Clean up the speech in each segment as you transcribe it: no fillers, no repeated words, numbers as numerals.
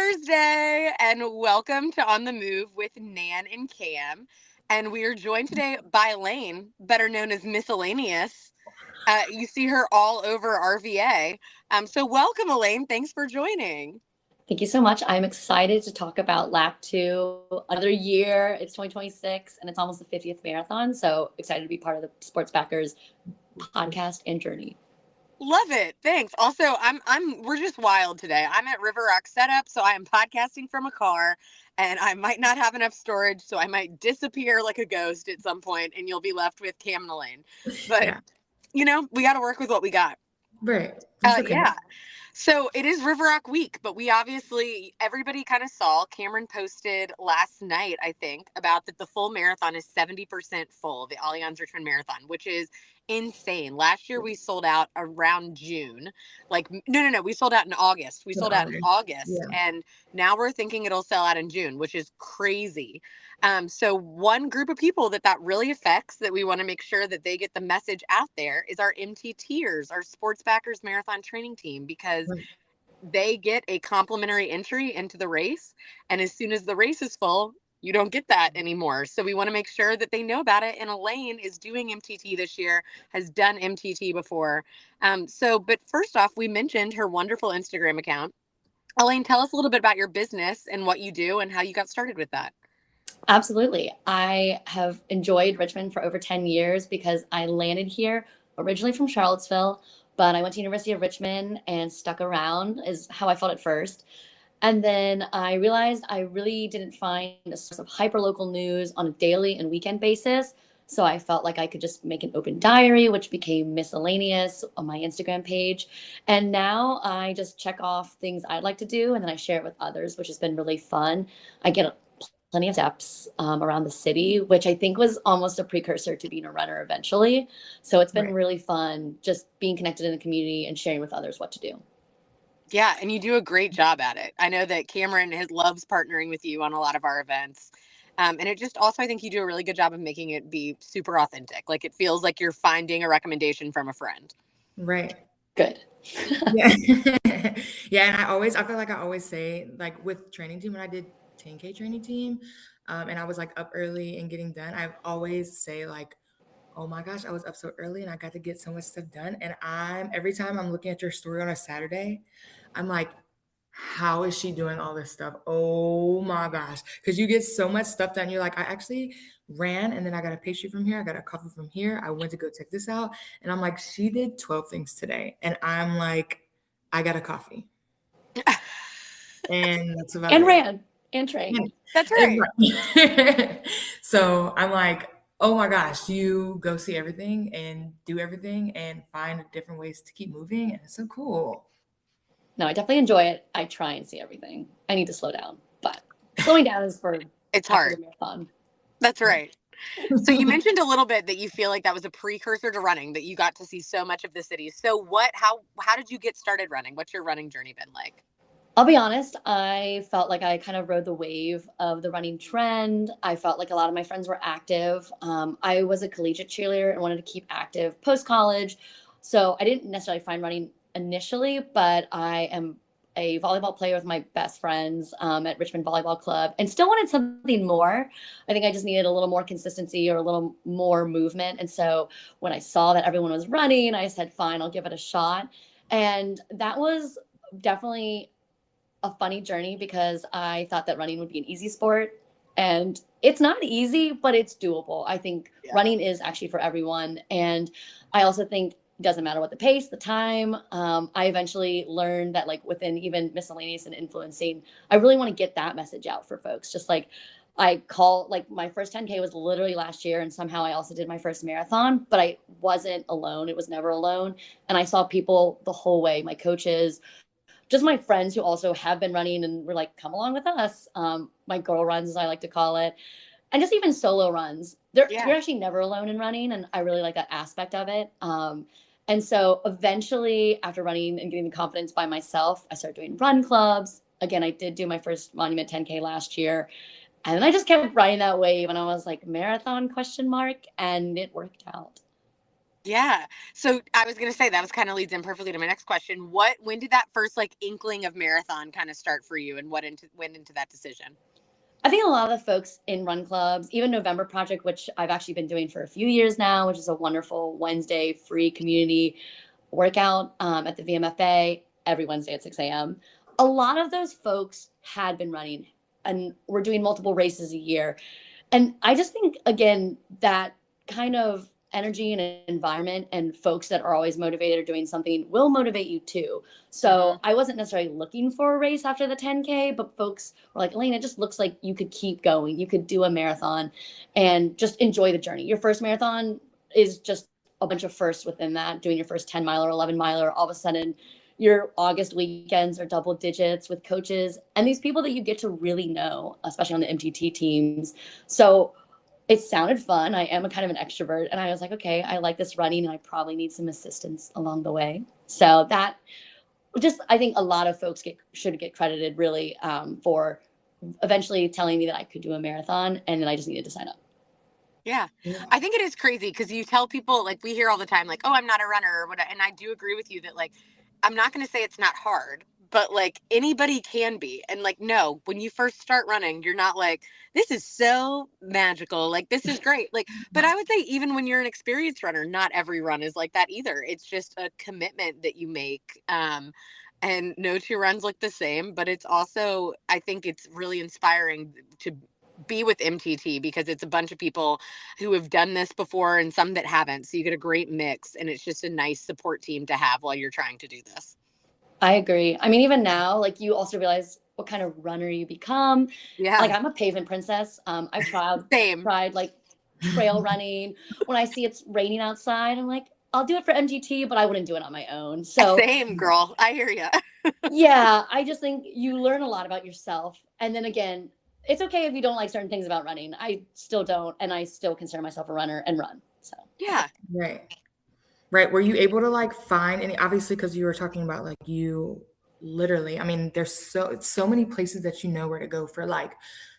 Thursday, and welcome to On the Move with Nan and Cam. And we are joined today by Elaine, better known as Miscellaneous. You see her all over RVA. So welcome, Elaine. Thanks for joining. Thank you so much. I'm excited to talk about Lap 2. Another year. It's 2026, and it's almost the 50th marathon. So excited to be part of the Sports Backers podcast and journey. Love it. Thanks. Also, we're just wild today. I'm at River Rock Setup, so I am podcasting from a car, and I might not have enough storage, so I might disappear like a ghost at some point, and you'll be left with Cam and Elaine. But we got to work with what we got. Right. Okay. Yeah. So it is River Rock week, but everybody kind of saw, Cameron posted last night, I think, about that the full marathon is 70% full, the Allianz Richmond Marathon, which is insane. Last year we sold out around June. No, we sold out in August. And now we're thinking it'll sell out in June, which is crazy. So one group of people that really affects, that we want to make sure that they get the message out there, is our MTTers, our Sports Backers Marathon Training Team, because they get a complimentary entry into the race. And as soon as the race is full, you don't get that anymore. So we want to make sure that they know about it. And Elaine is doing MTT this year, has done MTT before. But first off, we mentioned her wonderful Instagram account. Elaine, tell us a little bit about your business and what you do and how you got started with that. Absolutely. I have enjoyed Richmond for over 10 years because I landed here originally from Charlottesville, but I went to University of Richmond and stuck around is how I felt at first. And then I realized I really didn't find a source of hyperlocal news on a daily and weekend basis. So I felt like I could just make an open diary, which became Miscellaneous on my Instagram page. And now I just check off things I'd like to do, and then I share it with others, which has been really fun. I get plenty of steps around the city, which I think was almost a precursor to being a runner eventually. So it's been really fun just being connected in the community and sharing with others what to do. Yeah, and you do a great job at it. I know that Cameron loves partnering with you on a lot of our events. And it just also, I think you do a really good job of making it be super authentic. Like, it feels like you're finding a recommendation from a friend. Right. Good. Yeah. And I feel like I always say, like, with training team, when I did 10K training team, and I was like up early and getting done, I always say, like, oh my gosh, I was up so early and I got to get so much stuff done. And every time I'm looking at your story on a Saturday, I'm like, how is she doing all this stuff? Oh my gosh. Because you get so much stuff done. You're like, I actually ran, and then I got a pastry from here. I got a coffee from here. I went to go check this out. And I'm like, she did 12 things today. And I'm like, I got a coffee. And that's about and it. Ran and trained. That's right. So I'm like, oh my gosh, you go see everything and do everything and find different ways to keep moving. And it's so cool. No, I definitely enjoy it. I try and see everything. I need to slow down, but slowing down is it's hard. Fun. That's right. So you mentioned a little bit that you feel like that was a precursor to running, that you got to see so much of the city. So how did you get started running? What's your running journey been like? I'll be honest, I felt like I kind of rode the wave of the running trend. I felt like a lot of my friends were active. I was a collegiate cheerleader and wanted to keep active post-college. So I didn't necessarily find running initially, but I am a volleyball player with my best friends at Richmond Volleyball Club, and still wanted something more. I think I just needed a little more consistency or a little more movement. And so when I saw that everyone was running, I said, fine, I'll give it a shot. And that was definitely a funny journey because I thought that running would be an easy sport, and it's not easy, but it's doable. I think running is actually for everyone. And I also think it doesn't matter what the pace, the time. I eventually learned that, like, within even Miscellaneous and influencing, I really want to get that message out for folks. Just like my first 10K was literally last year, and somehow I also did my first marathon, but I wasn't alone. It was never alone. And I saw people the whole way, my coaches, just my friends who also have been running and were like, come along with us. My girl runs, as I like to call it. And just even solo runs. You're actually never alone in running. And I really like that aspect of it. And so eventually, after running and getting the confidence by myself, I started doing run clubs. Again, I did do my first Monument 10K last year. And then I just kept riding that wave. And I was like, marathon ? And it worked out. Yeah. So I was going to say that was kind of leads in perfectly to my next question. When did that first like inkling of marathon kind of start for you, and went into that decision? I think a lot of the folks in run clubs, even November Project, which I've actually been doing for a few years now, which is a wonderful Wednesday free community workout at the VMFA every Wednesday at 6 a.m. A lot of those folks had been running and we're doing multiple races a year. And I just think, again, that kind of energy and environment and folks that are always motivated or doing something will motivate you too. Mm-hmm. So I wasn't necessarily looking for a race after the 10K, but folks were like, Elaine, it just looks like you could keep going. You could do a marathon and just enjoy the journey. Your first marathon is just a bunch of firsts within that, doing your first 10 mile or 11 miler. All of a sudden, your August weekends are double digits with coaches and these people that you get to really know, especially on the MTT teams. So it sounded fun. I am a kind of an extrovert. And I was like, okay, I like this running and I probably need some assistance along the way. So that just, I think a lot of folks should get credited really for eventually telling me that I could do a marathon and then I just needed to sign up. Yeah. I think it is crazy because you tell people, like, we hear all the time, like, oh, I'm not a runner or whatever. And I do agree with you that, like, I'm not going to say it's not hard, but like anybody can be. And like, no, when you first start running, you're not like, this is so magical. Like, this is great. Like, but I would say, even when you're an experienced runner, not every run is like that either. It's just a commitment that you make. And no two runs look the same, but it's also, I think it's really inspiring to be with MTT because it's a bunch of people who have done this before and some that haven't. So you get a great mix, and it's just a nice support team to have while you're trying to do this. I agree. I mean, even now, like you also realize what kind of runner you become. Yeah. Like I'm a pavement princess. I've Same. tried like trail running. When I see it's raining outside, I'm like, I'll do it for MGT, but I wouldn't do it on my own. So Same, girl. I hear you. yeah, I just think you learn a lot about yourself. And then again, it's okay if you don't like certain things about running. I still don't, and I still consider myself a runner and run. So Yeah. Right. Right. Were you able to like find any, obviously, because you were talking about like you literally, I mean, there's so many places that you know where to go for like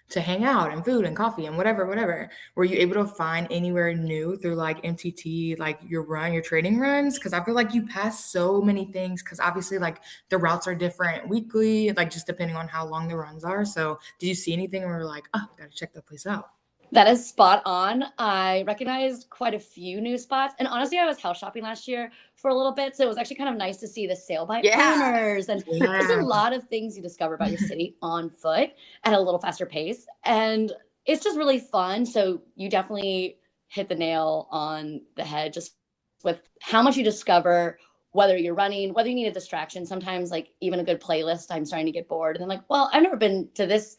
to hang out and food and coffee and whatever. Were you able to find anywhere new through like MTT, like your training runs? Because I feel like you pass so many things because obviously like the routes are different weekly, like just depending on how long the runs are. So did you see anything where you're like, oh, gotta check that place out? that is spot on. I recognized quite a few new spots. And honestly, I was house shopping last year for a little bit. So it was actually kind of nice to see the sale by Yeah. owners and just a Yeah. lot of things you discover about your city on foot at a little faster pace. And it's just really fun. So you definitely hit the nail on the head just with how much you discover, whether you're running, whether you need a distraction. Sometimes, like even a good playlist, I'm starting to get bored. And I'm like, well, I've never been to this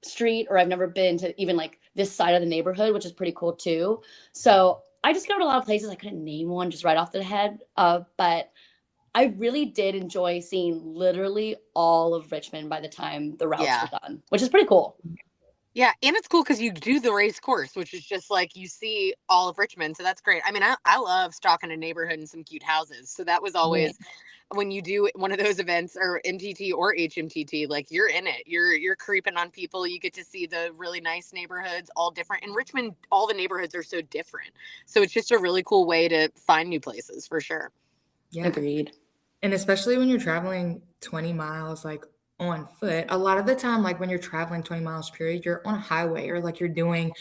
street or I've never been to even like this side of the neighborhood, which is pretty cool too. So I discovered a lot of places. I couldn't name one just right off the head, but I really did enjoy seeing literally all of Richmond by the time the routes Yeah. were done, which is pretty cool. Yeah, and it's cool because you do the race course, which is just like you see all of Richmond. So that's great. I mean, I love stalking a neighborhood and some cute houses. So that was Right. always when you do one of those events or MTT or HMTT, like you're in it. You're creeping on people. You get to see the really nice neighborhoods, all different. In Richmond, all the neighborhoods are so different. So it's just a really cool way to find new places for sure. Yeah. Agreed. And especially when you're traveling 20 miles like on foot, a lot of the time, like when you're traveling 20 miles period, you're on a highway or like you're going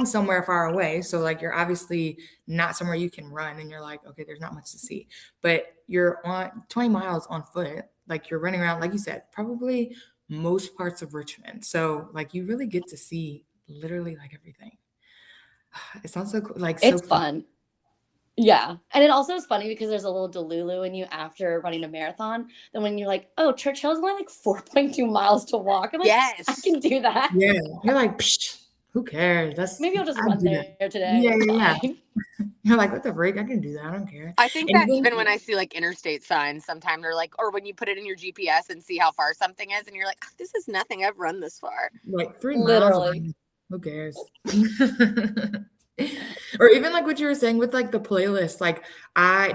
somewhere far away. So like you're obviously not somewhere you can run and you're like, okay, there's not much to see. But you're on 20 miles on foot, like you're running around, like you said, probably most parts of Richmond. So like you really get to see literally like everything. It sounds so cool, like so It's fun. fun. Yeah. And it also is funny because there's a little delulu in you after running a marathon. Then when you're like, oh, Churchill is only like 4.2 miles to walk. I'm like, I Yes. can do that. Yeah. You're like, psh, who cares? Maybe I'll just I run do that. there today. Yeah, It's yeah, fine. yeah. You're like, what the freak? I can do that. I don't care. I think And that even even when I see like interstate signs, sometimes they're like, or when you put it in your GPS and see how far something is, and you're like, "Oh, this is nothing. I've run this far." like 3 miles, Literally. who cares? Or even like what you were saying with like the playlist. Like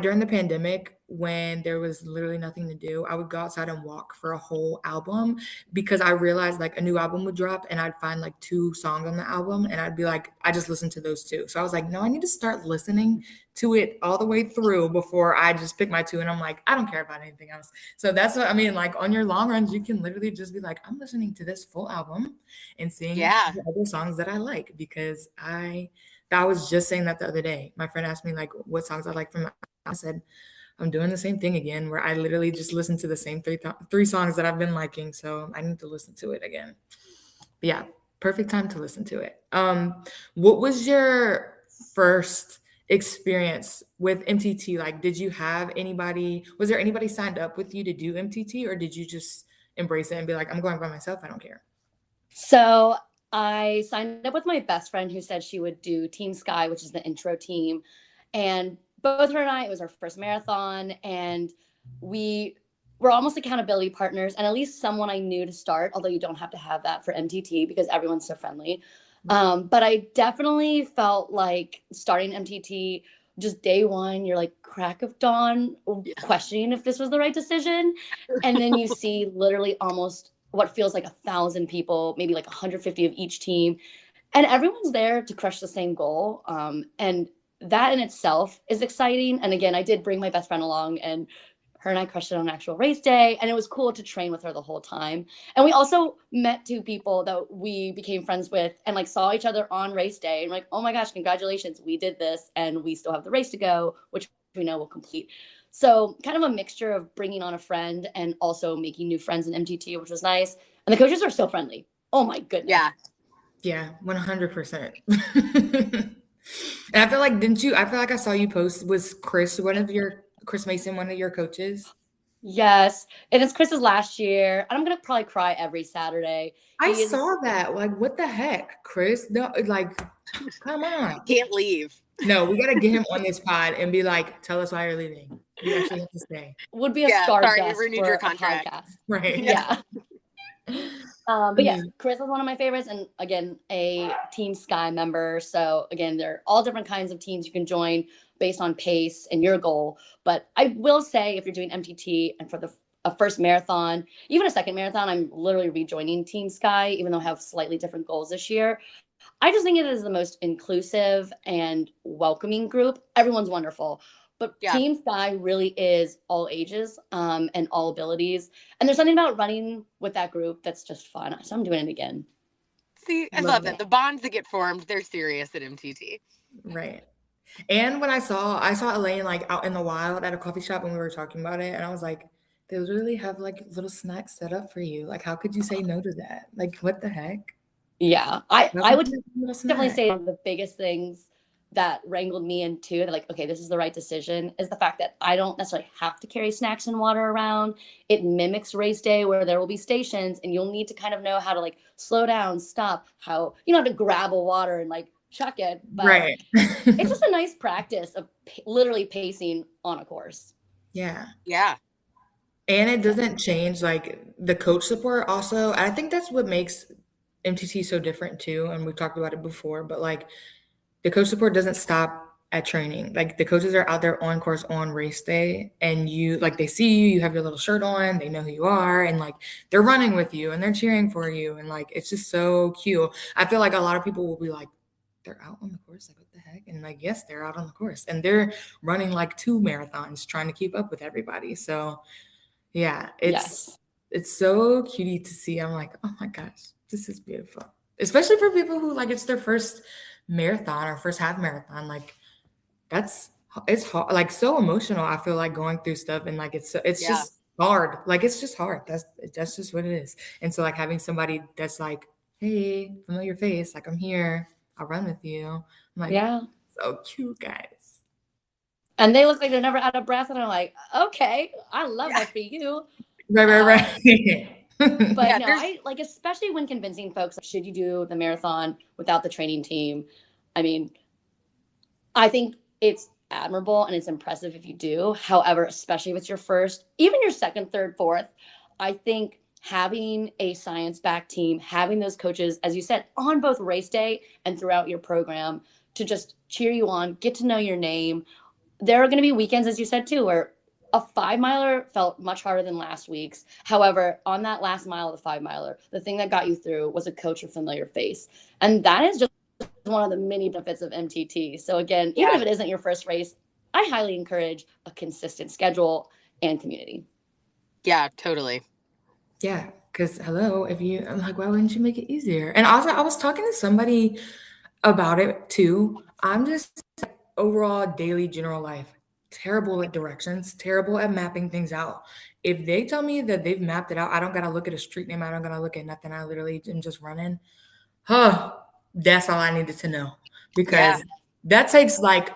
during the pandemic, when there was literally nothing to do, I would go outside and walk for a whole album because I realized like a new album would drop and I'd find like two songs on the album and I'd be like, I just listened to those two. So I was like, no, I need to start listening to it all the way through before I just pick my two. And I'm like, I don't care about anything else. So that's what I mean. Like on your long runs, you can literally just be like, I'm listening to this full album and seeing Yeah. the other songs that I like because I was just saying that the other day. My friend asked me like what songs I like from. I said I'm doing the same thing again, where I literally just listen to the same three songs that I've been liking. So I need to listen to it again. But yeah, perfect time to listen to it. What was your first experience with MTT? Like, did you have anybody? Was there anybody signed up with you to do MTT, or did you just embrace it and be like, I'm going by myself. I don't care. So I signed up with my best friend who said she would do Team Sky, which is the intro team. And both her and I, it was our first marathon, and we were almost accountability partners, and at least someone I knew to start, although you don't have to have that for MTT because everyone's so friendly. But I definitely felt like starting MTT, just day one, you're like crack of dawn, questioning if this was the right decision. And then you see literally almost what feels like 1,000 people, maybe like 150 of each team, and everyone's there to crush the same goal. And that in itself is exciting. And again, I did bring my best friend along, and her and I crushed it on actual race day, and it was cool to train with her the whole time. And we also met two people that we became friends with and like saw each other on race day and like, oh my gosh, congratulations, we did this and we still have the race to go, which we know we'll complete. So kind of a mixture of bringing on a friend and also making new friends in MTT, which was nice. And the coaches are so friendly. Oh my goodness. Yeah. Yeah, 100%. And I feel like, didn't you? I feel like I saw you post. Was Chris Mason one of your coaches? Yes. And it's Chris's last year. And I'm going to probably cry every Saturday. I He is saw that. Like, what the heck, Chris? No, like, come on. Can't leave. No, we gotta get him on this pod and be like, tell us why you're leaving. You actually have to stay. would be a Yeah, star sorry, you dust renewed for your a contract. podcast. Right. Yeah. But yes, Chris is one of my favorites, and again, a Team Sky member. So again, there are all different kinds of teams you can join based on pace and your goal. But I will say, if you're doing MTT and for a first marathon, even a second marathon, I'm literally rejoining Team Sky, even though I have slightly different goals this year. I just think it is the most inclusive and welcoming group. Everyone's wonderful. But Yeah. Team Sky really is all ages and all abilities. And there's something about running with that group that's just fun. So I'm doing it again. See, I love that. The bonds that get formed, they're serious at MTT. Right. And when I saw Elaine like out in the wild at a coffee shop when we were talking about it, and I was like, they literally have like little snacks set up for you. Like, how could you say no to that? Like, what the heck? Yeah. I would definitely snack? say one of the biggest things that wrangled me into like, okay, this is the right decision, is the fact that I don't necessarily have to carry snacks and water around. It mimics race day where there will be stations and you'll need to kind of know how to like slow down, stop, how you don't have to grab a water and like chuck it. But Right. it's just a nice practice of literally pacing on a course. Yeah. Yeah. And it doesn't change like the coach support also. I think that's what makes MTT so different too. And we've talked about it before, but like the coach support doesn't stop at training. Like the coaches are out there on course on race day and you like they see you, you have your little shirt on, they know who you are, and like they're running with you and they're cheering for you. And like it's just so cute. I feel like a lot of people will be like, they're out on the course, like what the heck? And like, yes, they're out on the course. And they're running like 2 marathons trying to keep up with everybody. So yeah, it's so cutie to see. I'm like, oh my gosh, this is beautiful. Especially for people who like it's their first marathon or first half marathon. Like it's hard, like so emotional. I feel like going through stuff and like it's just hard. Like it's just hard. That's just what it is. And so like having somebody that's like, hey, familiar face, like I'm here, I'll run with you. I'm like, yeah, so cute, guys. And they look like they're never out of breath, and I'm like, okay, I love that for you. Right. But no, I like, especially when convincing folks, should you do the marathon without the training team? I mean, I think it's admirable and it's impressive if you do. However, especially if it's your first, even your second, third, fourth, I think having a science-backed team, having those coaches, as you said, on both race day and throughout your program to just cheer you on, get to know your name. There are going to be weekends, as you said too, where a 5 miler felt much harder than last week's. However, on that last mile of the 5 miler, the thing that got you through was a coach or familiar face. And that is just one of the many benefits of MTT. So again, even if it isn't your first race, I highly encourage a consistent schedule and community. Yeah, totally. Yeah, because hello, if you, I'm like, why wouldn't you make it easier? And also, I was talking to somebody about it too. I'm just like, overall daily general life terrible at directions, terrible at mapping things out. If they tell me that they've mapped it out, I don't gotta look at a street name. I don't gotta look at nothing. I literally am just running. Huh. That's all I needed to know Yeah. because that takes like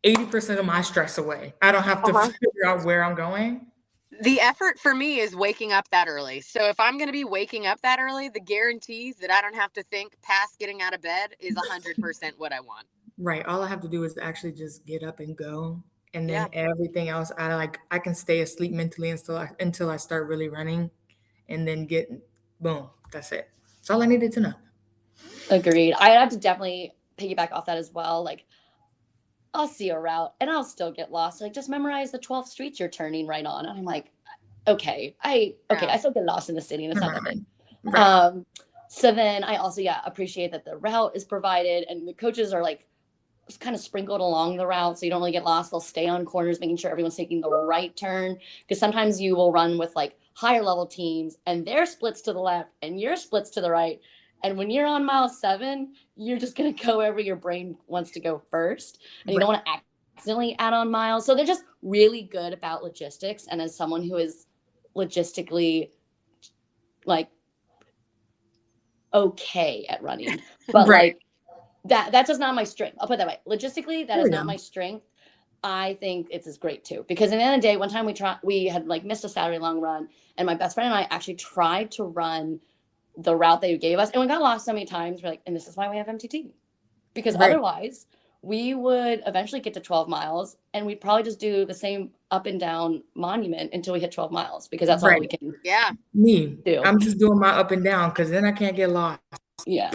80% of my stress away. I don't have to figure out where I'm going. The effort for me is waking up that early. So if I'm going to be waking up that early, the guarantee that I don't have to think past getting out of bed is 100% what I want. Right. All I have to do is actually just get up and go. And then Yeah. everything else, I can stay asleep mentally until I start really running and then get boom. That's it. That's all I needed to know. Agreed. I have to definitely piggyback off that as well. Like, I'll see a route and I'll still get lost. Like, just memorize the 12 streets you're turning right on. And I'm like, okay, I still get lost in the city and it's not that big. Right. So then I also, appreciate that the route is provided and the coaches are like kind of sprinkled along the route so you don't really get lost. They'll stay on corners, making sure everyone's taking the right turn. Because sometimes you will run with like higher level teams and their splits to the left and your splits to the right. And when you're on mile 7, you're just going to go wherever your brain wants to go first. And you don't want to accidentally add on miles. So they're just really good about logistics. And as someone who is logistically like okay at running, but like that's just not my strength. I'll put it that way. Logistically, that is not my strength. I think it's great too. Because at the end of the day, one time we had like missed a Saturday long run. And my best friend and I actually tried to run the route they gave us. And we got lost so many times. We're like, and this is why we have MTT. Because otherwise, we would eventually get to 12 miles and we'd probably just do the same up and down monument until we hit 12 miles because that's all we can do. I'm just doing my up and down because then I can't get lost. Yeah.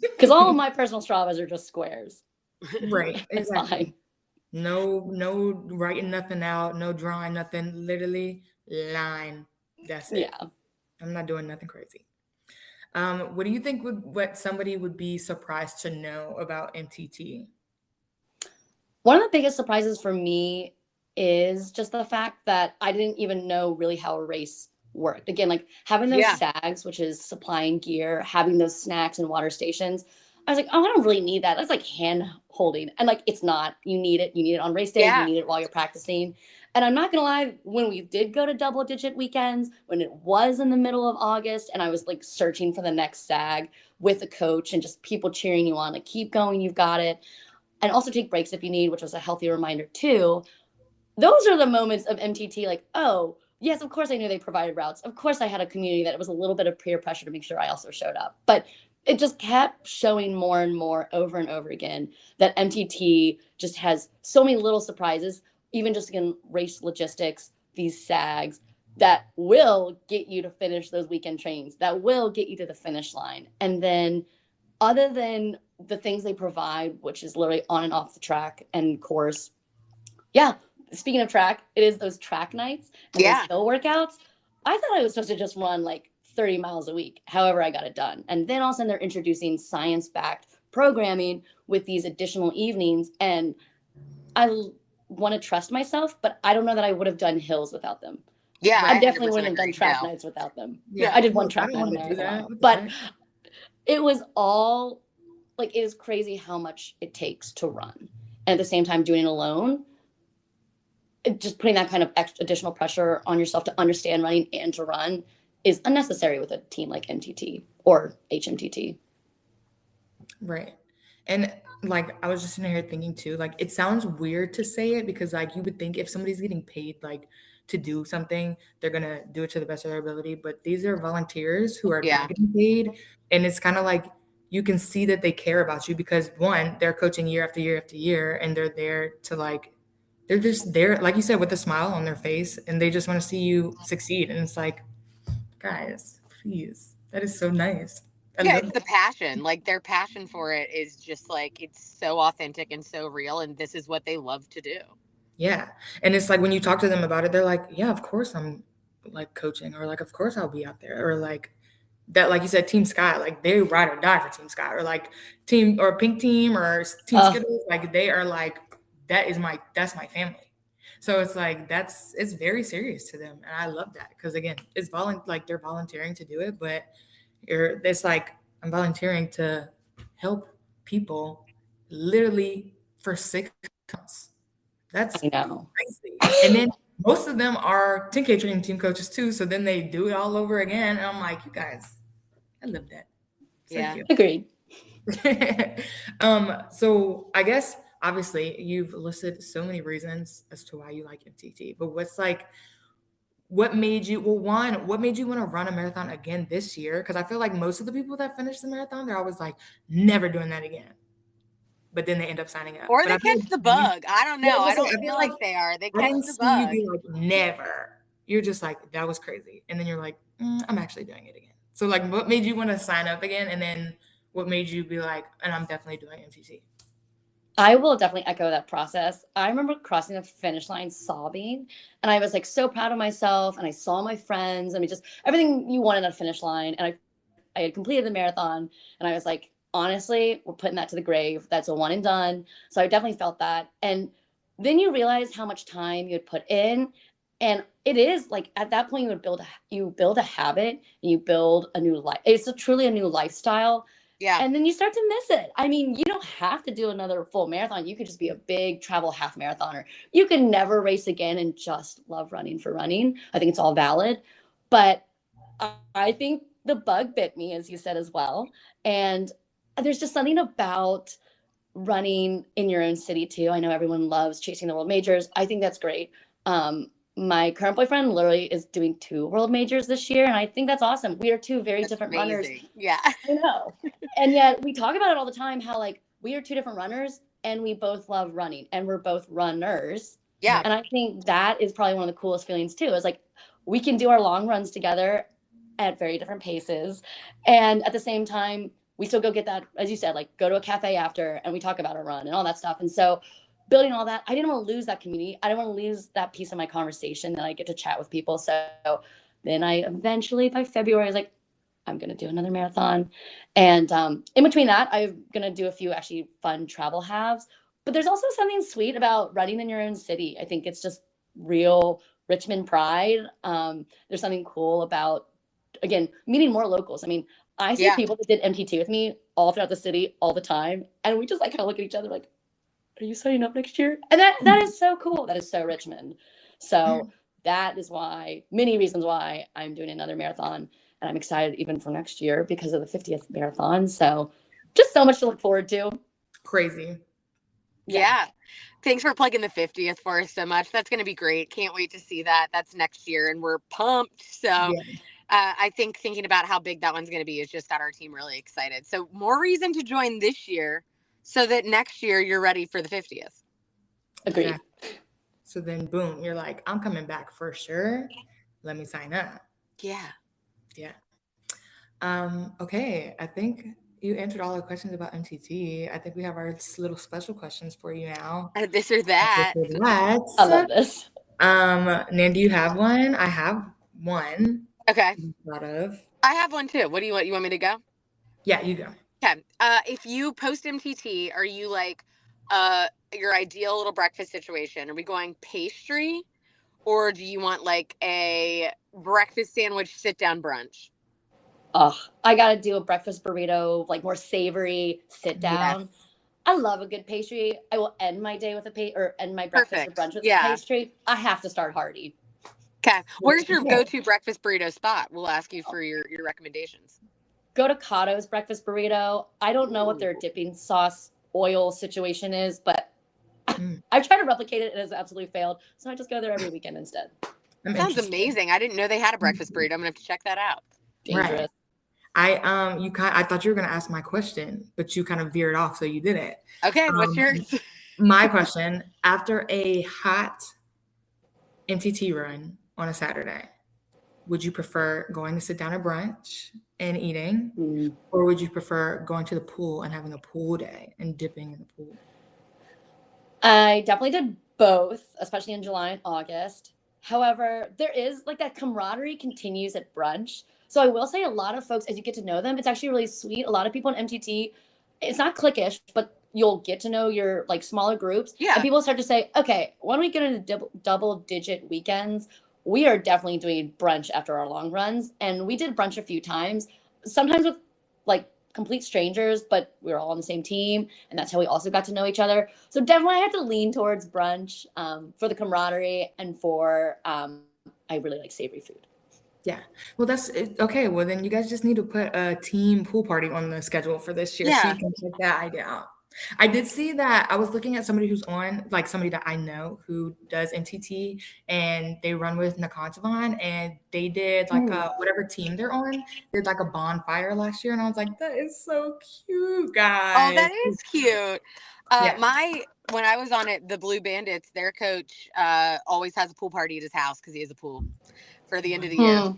Because all of my personal Stravas are just squares. Right. It's fine. No writing nothing out, no drawing nothing, literally line. That's it. Yeah. I'm not doing nothing crazy. What do you think what somebody would be surprised to know about MTT? One of the biggest surprises for me is just the fact that I didn't even know really how a race worked. Again, like having those SAGs, which is supplying gear, having those snacks and water stations. I was like, oh, I don't really need that. That's like hand holding. And like, it's not. You need it. You need it on race days. You need it while you're practicing. And I'm not going to lie, when we did go to double digit weekends, when it was in the middle of August and I was like searching for the next SAG with a coach and just people cheering you on, like keep going, you've got it. And also take breaks if you need, which was a healthy reminder too. Those are the moments of MTT like, oh, yes, of course I knew they provided routes. Of course I had a community that it was a little bit of peer pressure to make sure I also showed up. But it just kept showing more and more over and over again that MTT just has so many little surprises, even just in race logistics, these SAGs that will get you to finish those weekend trains, that will get you to the finish line. And then other than the things they provide, which is literally on and off the track and course, speaking of track, it is those track nights and those hill workouts. I thought I was supposed to just run like 30 miles a week. However, I got it done. And then all of a sudden they're introducing science-backed programming with these additional evenings. And I want to trust myself, but I don't know that I would have done hills without them. Yeah. I definitely wouldn't have done track nights without them. Yeah. I did one track night on marathon, but it was all like, it is crazy how much it takes to run. And at the same time, doing it alone, just putting that kind of additional pressure on yourself to understand running and to run is unnecessary with a team like MTT or HMTT. Right. And like, I was just sitting here thinking too, like, it sounds weird to say it because like you would think if somebody's getting paid like to do something, they're going to do it to the best of their ability. But these are volunteers who are not getting paid. And it's kind of like, you can see that they care about you because one, they're coaching year after year after year and they're there to like, they're just there, like you said, with a smile on their face and they just want to see you succeed. And it's like, guys, please, that is so nice. Yeah, it's the passion. Like their passion for it is just like it's so authentic and so real, and this is what they love to do. Yeah. And it's like when you talk to them about it, they're like, yeah, of course I'm like coaching, or like, of course I'll be out there, or like that, like you said, Team Sky, like they ride or die for Team Sky, or like Team or Pink Team or Team Skittles. Like they are like, that's my family. So it's like, it's very serious to them. And I love that because again, it's like they're volunteering to do it, but it's like, I'm volunteering to help people literally for 6 months. That's I know. crazy. And then most of them are 10K training team coaches too. So then they do it all over again. And I'm like, you guys, I love that. So Yeah. cute. Agreed. So I guess obviously you've listed so many reasons as to why you like MTT, but what made you what made you want to run a marathon again this year? Because I feel like most of the people that finish the marathon, they're always like, never doing that again. But then they end up signing up. Or But they I feel catch like the bug. I don't know. I don't I feel feel like like they are. They I catch didn't the see you bug. be like, never. You're just like, that was crazy. And then you're like, I'm actually doing it again. So like, what made you want to sign up again? And then what made you be like, and I'm definitely doing MTT? I will definitely echo that process. I remember crossing the finish line sobbing, and I was like so proud of myself, and I saw my friends. I mean, just everything you wanted at a finish line. And I had completed the marathon, and I was like, honestly, we're putting that to the grave. That's a one and done. So I definitely felt that. And then you realize how much time you had put in. And it is like at that point you build a habit and you build a new life. It's truly a new lifestyle. Yeah. And then you start to miss it. I mean, you don't have to do another full marathon. You could just be a big travel half marathoner. You can never race again and just love running for running. I think it's all valid. But I think the bug bit me, as you said as well. And there's just something about running in your own city too. I know everyone loves chasing the world majors. I think that's great. My current boyfriend literally is doing 2 world majors this year, and I think that's awesome. We are two very That's different runners. amazing. Yeah. I know. And yet we talk about it all the time how like we are two different runners and we both love running and we're both runners. Yeah. And I think that is probably one of the coolest feelings too. Is like we can do our long runs together at very different paces. And at the same time, we still go get that, as you said, like go to a cafe after and we talk about our run and all that stuff. And so building all that, I didn't want to lose that community. I didn't want to lose that piece of my conversation that I get to chat with people. So then I eventually by February I was like, I'm going to do another marathon. And in between that, I'm going to do a few actually fun travel halves. But there's also something sweet about running in your own city. I think it's just real Richmond pride. There's something cool about, again, meeting more locals. I mean, I see people that did MT2 with me all throughout the city all the time. And we just like kind of look at each other like, are you signing up next year? And that is so cool. That is so Richmond. So that is why, many reasons why I'm doing another marathon. And I'm excited even for next year because of the 50th marathon. So just so much to look forward to. Crazy. Yeah. Thanks for plugging the 50th for us so much. That's going to be great. Can't wait to see that. That's next year and we're pumped. So I think thinking about how big that one's going to be has just got our team really excited. So more reason to join this year so that next year you're ready for the 50th. Agreed. Exactly. So then boom, you're like, I'm coming back for sure. Let me sign up. Yeah. Yeah. Okay. I think you answered all the questions about MTT. I think we have our little special questions for you now. This or that. I love this. Nan, do you have one? I have one. Okay. Thought of. I have one too. What do you want? You want me to go? Yeah, you go. Okay. If you post MTT, are you like your ideal little breakfast situation? Are we going pastry, or do you want like a breakfast sandwich sit down brunch? Oh, I gotta do a breakfast burrito, like more savory sit down. Yes. I love a good pastry. I will end my day with end my breakfast or brunch with a pastry. I have to start hearty. Okay. Where's your go-to breakfast burrito spot? We'll ask you for your recommendations. Go to Cotto's breakfast burrito. I don't know what their dipping sauce oil situation is, but I've tried to replicate it. It has absolutely failed. So I just go there every weekend instead. Sounds amazing. I didn't know they had a breakfast burrito. I'm gonna have to check that out. Dangerous. Right. I thought you were gonna ask my question, but you kind of veered off, so you did it. Okay, what's yours? My question: after a hot MTT run on a Saturday, would you prefer going to sit down at brunch and eating, Mm. or would you prefer going to the pool and having a pool day and dipping in the pool? I definitely did both, especially in July and August. However, there is like that camaraderie continues at brunch. So I will say a lot of folks, as you get to know them, it's actually really sweet. A lot of people in MTT, it's not cliquish, but you'll get to know your like smaller groups. Yeah. And people start to say, okay, when we get into double digit weekends, we are definitely doing brunch after our long runs. And we did brunch a few times, sometimes with like complete strangers, but we were all on the same team. And that's how we also got to know each other. So definitely I have to lean towards brunch for the camaraderie and for, I really like savory food. Yeah. Well, that's okay. Well, then you guys just need to put a team pool party on the schedule for this year so Yeah. you can check that idea out. I did see that. I was looking at somebody who's on, like somebody that I know who does MTT, and they run with Nakantavan, and they did like a whatever team they're on, did like a bonfire last year, and I was like, that is so cute, Oh, guys. that is cute. Yeah. When I was on it, the Blue Bandits, their coach always has a pool party at his house because he has a pool for the end of the year. Hmm.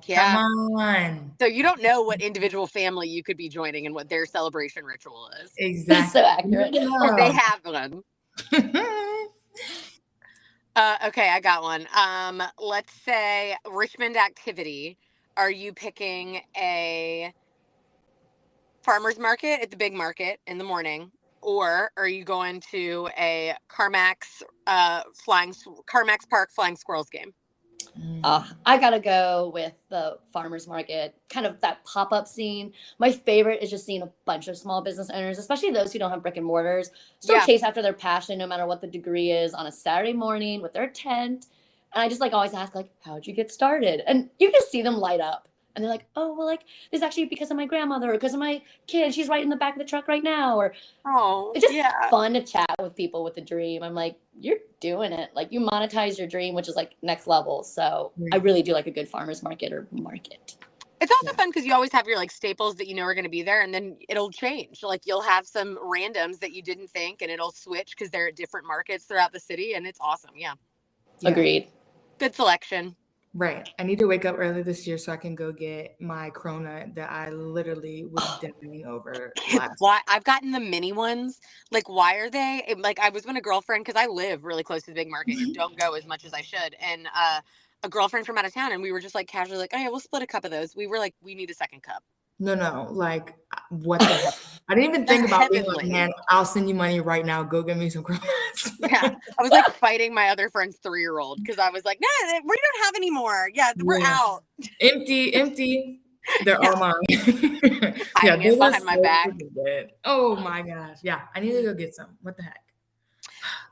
Yeah. Come on. So you don't know what individual family you could be joining and what their celebration ritual is. That's so Exactly. accurate. Or they have one. Okay, I got one. Let's say Richmond activity. Are you picking a farmer's market at the big market in the morning, or are you going to a Carmax Park Flying Squirrels game? I gotta go with the farmers market, kind of that pop-up scene. My favorite is just seeing a bunch of small business owners, especially those who don't have brick and mortars, still Yeah. chase after their passion no matter what the degree is on a Saturday morning with their tent. And I just like always ask, like, how'd you get started? And you just see them light up. And they're like, oh, well, like, this is actually because of my grandmother or because of my kid. She's right in the back of the truck right now. Or Oh, it's just yeah. fun to chat with people with a dream. I'm like, you're doing it. Like you monetize your dream, which is like next level. So I really do like a good farmer's market or market. It's also fun because you always have your like staples that you know are going to be there, and then it'll change. Like you'll have some randoms that you didn't think, and it'll switch because they're at different markets throughout the city, and it's awesome. Yeah. Agreed. Good selection. Right. I need to wake up early this year so I can go get my cronut that I literally was dying over last. Why I've gotten the mini ones. Like, why are they like? I was with a girlfriend because I live really close to the big market and don't go as much as I should, and a girlfriend from out of town, and we were just like casually like, oh yeah, we'll split a cup of those. We were like, we need a second cup. No, like what the heck? I didn't even think about being like, man, I'll send you money right now. Go get me some cronuts. Yeah, I was like fighting my other friend's 3-year-old because I was like, no, we don't have any more. Yeah, we're out. Empty. They're all mine. Hiding it behind my back. Good. Oh my gosh. Yeah, I need to go get some. What the heck?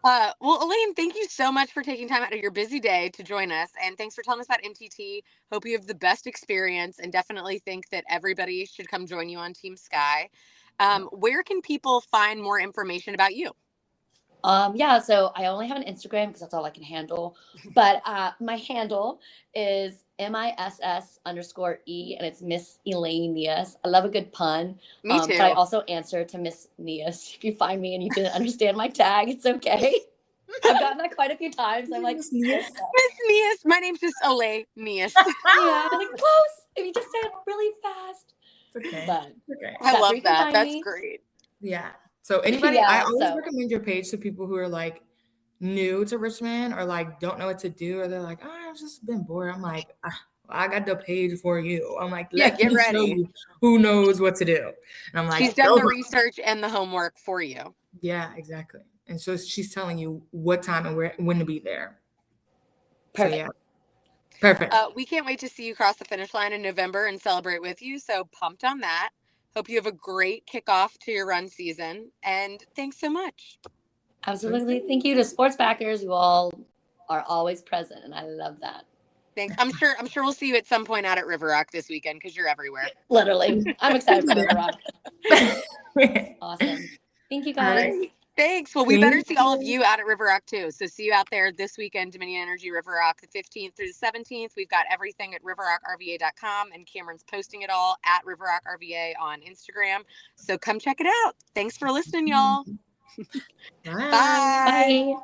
Well, Elaine, thank you so much for taking time out of your busy day to join us. And thanks for telling us about MTT. Hope you have the best experience and definitely think that everybody should come join you on Team Sky. Where can people find more information about you? Yeah, so I only have an Instagram because that's all I can handle. But my handle is MISS_E, and it's Miss Elaine Digges. I love a good pun. Me too. But I also answer to Miss Digges. If you find me and you didn't understand my tag, it's okay. I've gotten that quite a few times. I'm like, Miss Digges. Miss Digges. My name's just Elaine Digges. Yeah, I'm like, close. If you just say it really fast. Okay. But Okay. I love where you can that. find That's me. great. Yeah. So anybody, Yeah, I always so- recommend your page to people who are like new to Richmond or like don't know what to do, or they're like, oh, I've just been bored. I'm like, I got the page for you. I'm like, Yeah, let get me show ready. you who knows what to do. And I'm like, She's done go. the research and the homework for you. Yeah, exactly. And so she's telling you what time and where, when to be there. Perfect. So yeah, perfect. We can't wait to see you cross the finish line in November and celebrate with you. So pumped on that. Hope you have a great kickoff to your run season. And thanks so much. Absolutely. Thank you to sports backers who all are always present, and I love that. Thanks. I'm sure we'll see you at some point out at River Rock this weekend because you're everywhere. Literally. I'm excited for River Rock. Awesome. Thank you, guys. Right. Thanks. Well, we better see all of you out at River Rock too. So see you out there this weekend, Dominion Energy River Rock, the 15th through the 17th. We've got everything at riverrockrva.com, and Cameron's posting it all at River Rock RVA on Instagram. So come check it out. Thanks for listening, y'all. Bye. Bye. Bye.